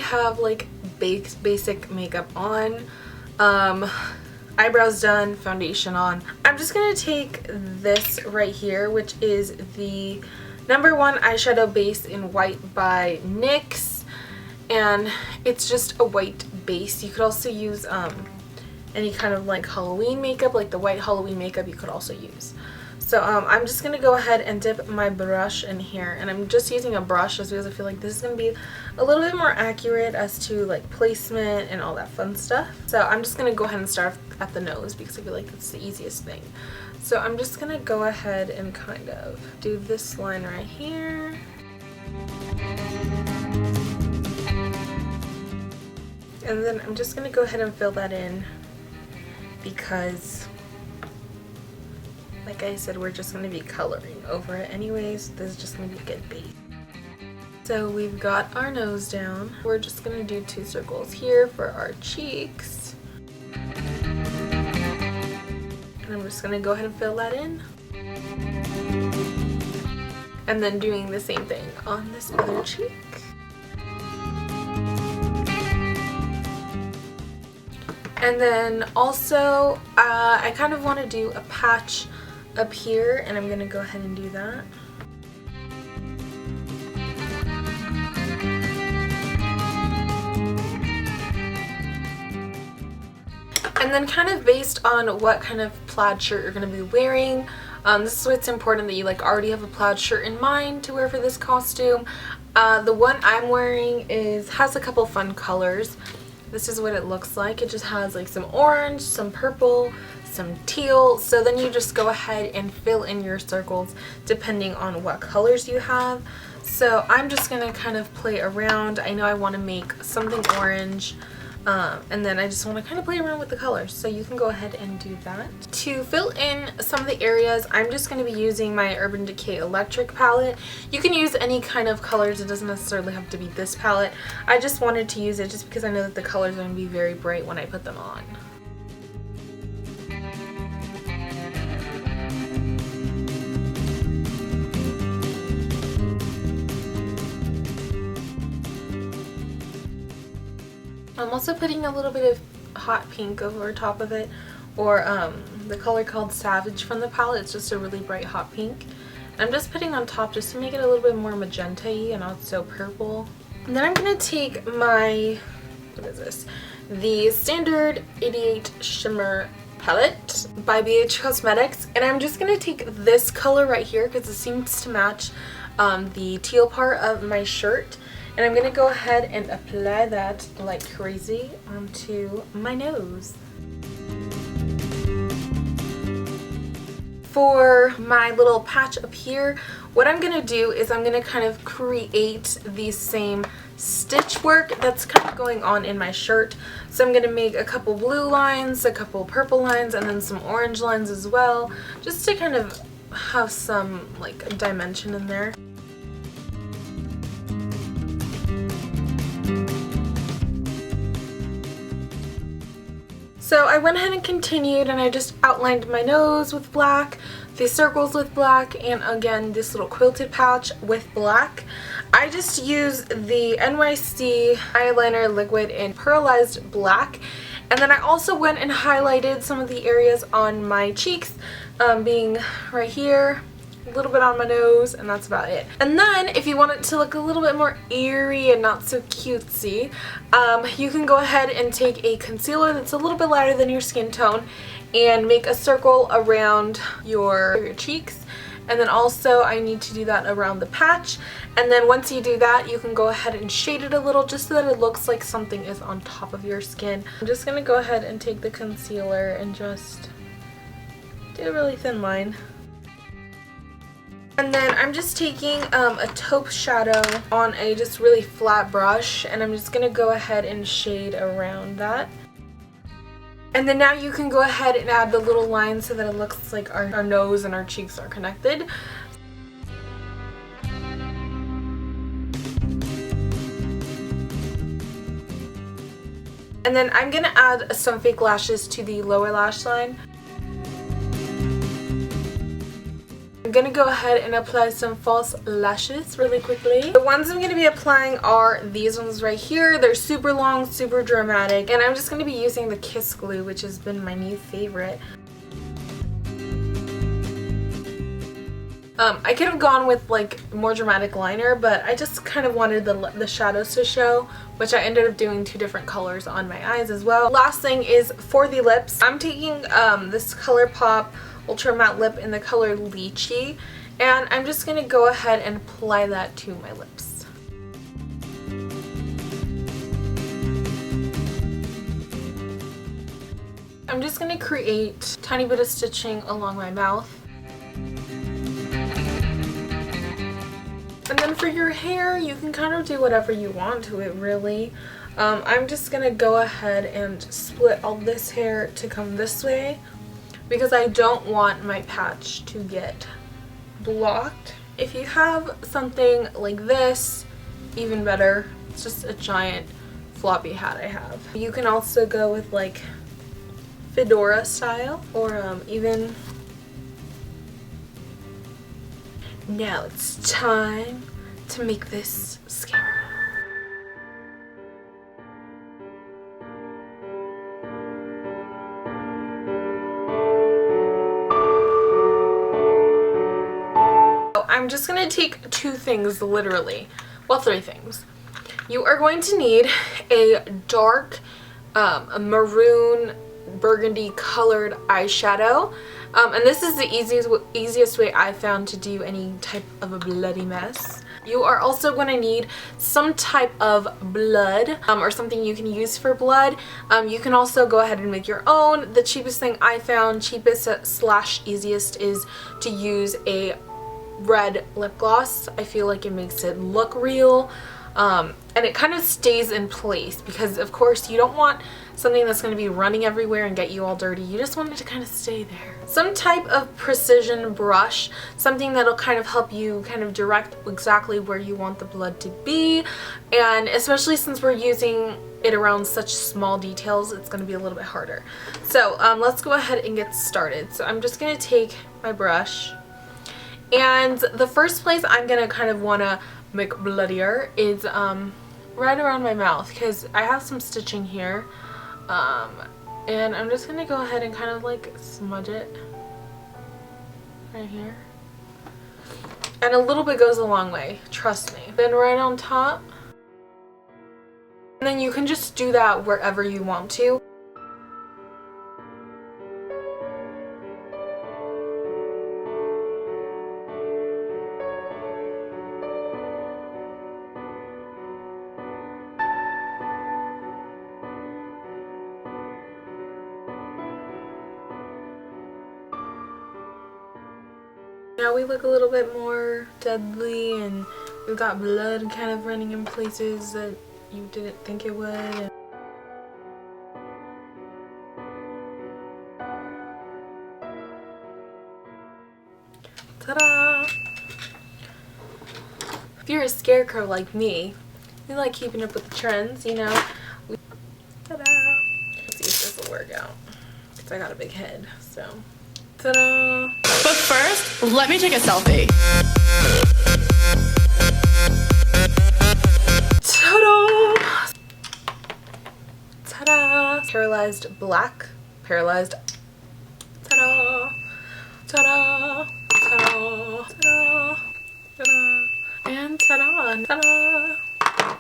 have like basic makeup on, eyebrows done, foundation on, I'm just gonna take this right here, which is the #1 eyeshadow base in white by NYX, and it's just a white base. You could also use any kind of like Halloween makeup, like the white Halloween makeup you could also use. So I'm just going to go ahead and dip my brush in here, and I'm just using a brush just because I feel like this is going to be a little bit more accurate as to like placement and all that fun stuff. So I'm just going to go ahead and start at the nose because I feel like that's the easiest thing. So I'm just going to go ahead and kind of do this line right here. And then I'm just going to go ahead and fill that in because, like I said, we're just going to be coloring over it anyways. This is just going to be a good base. So we've got our nose down. We're just going to do 2 circles here for our cheeks. And I'm just going to go ahead and fill that in. And then doing the same thing on this other cheek. And then also, I kind of want to do a patch up here, and I'm going to go ahead and do that. And then kind of based on what kind of plaid shirt you're going to be wearing, this is why it's important that you like already have a plaid shirt in mind to wear for this costume. The one I'm wearing has a couple fun colors. This is what it looks like. It just has like some orange, some purple, some teal. So then you just go ahead and fill in your circles depending on what colors you have. So I'm just going to kind of play around. I know I want to make something orange. And then I just want to kind of play around with the colors, so you can go ahead and do that. To fill in some of the areas, I'm just going to be using my Urban Decay Electric palette. You can use any kind of colors, it doesn't necessarily have to be this palette. I just wanted to use it just because I know that the colors are going to be very bright when I put them on. I'm also putting a little bit of hot pink over top of it, or the color called Savage from the palette. It's just a really bright hot pink. And I'm just putting on top just to make it a little bit more magenta-y and not so purple. And then I'm going to take my, what is this? The Standard 88 Shimmer Palette by BH Cosmetics. And I'm just going to take this color right here because it seems to match the teal part of my shirt. And I'm going to go ahead and apply that like crazy onto my nose. For my little patch up here, what I'm going to do is I'm going to kind of create the same stitch work that's kind of going on in my shirt. So I'm going to make a couple blue lines, a couple purple lines, and then some orange lines as well, just to kind of have some like dimension in there. So I went ahead and continued, and I just outlined my nose with black, the circles with black, and again this little quilted pouch with black. I just used the NYC eyeliner liquid in pearlized black, and then I also went and highlighted some of the areas on my cheeks, being right here, a little bit on my nose, and that's about it. And then if you want it to look a little bit more eerie and not so cutesy, you can go ahead and take a concealer that's a little bit lighter than your skin tone and make a circle around your cheeks. And then also I need to do that around the patch. And then once you do that, you can go ahead and shade it a little just so that it looks like something is on top of your skin. I'm just going to go ahead and take the concealer and just do a really thin line. And then I'm just taking a taupe shadow on a just really flat brush, and I'm just going to go ahead and shade around that. And then now you can go ahead and add the little lines so that it looks like our nose and our cheeks are connected. And then I'm going to add some fake lashes to the lower lash line. I'm going to go ahead and apply some false lashes really quickly. The ones I'm going to be applying are these ones right here. They're super long, super dramatic, and I'm just going to be using the Kiss Glue, which has been my new favorite. I could have gone with like more dramatic liner, but I just kind of wanted the shadows to show, which I ended up doing 2 different colors on my eyes as well. Last thing is for the lips. I'm taking this ColourPop Ultra Matte Lip in the color Lychee, and I'm just going to go ahead and apply that to my lips. I'm just going to create a tiny bit of stitching along my mouth. And then for your hair, you can kind of do whatever you want to it, really. I'm just going to go ahead and split all this hair to come this way because I don't want my patch to get blocked. If you have something like this, even better. It's just a giant floppy hat I have. You can also go with like fedora style or even... Now it's time to make this scary. I'm just going to take 2 things literally. Well, 3 things. You are going to need a dark a maroon burgundy colored eyeshadow. And this is the easiest way I found to do any type of a bloody mess. You are also going to need some type of blood or something you can use for blood. You can also go ahead and make your own. The cheapest thing I found, cheapest / easiest, is to use a red lip gloss. I feel like it makes it look real. And it kind of stays in place because of course you don't want something that's going to be running everywhere and get you all dirty. You just want it to kind of stay there. Some type of precision brush, something that'll kind of help you kind of direct exactly where you want the blood to be, and especially since we're using it around such small details, it's going to be a little bit harder. So let's go ahead and get started. So I'm just going to take my brush, and the first place I'm going to kind of want to make bloodier is right around my mouth because I have some stitching here. And I'm just gonna go ahead and kind of like smudge it right here. And a little bit goes a long way, trust me. Then right on top. And then you can just do that wherever you want to. Now we look a little bit more deadly, and we've got blood kind of running in places that you didn't think it would. Ta-da! If you're a scarecrow like me, you like keeping up with the trends, you know. Ta-da! Let's see if this will work out, because I got a big head, so. Ta-da! But first, let me take a selfie. Ta-da! Ta-da! Paralyzed black. Paralyzed. Ta-da! Ta-da! Ta-da! Ta-da! Ta-da! And ta-da! Ta-da!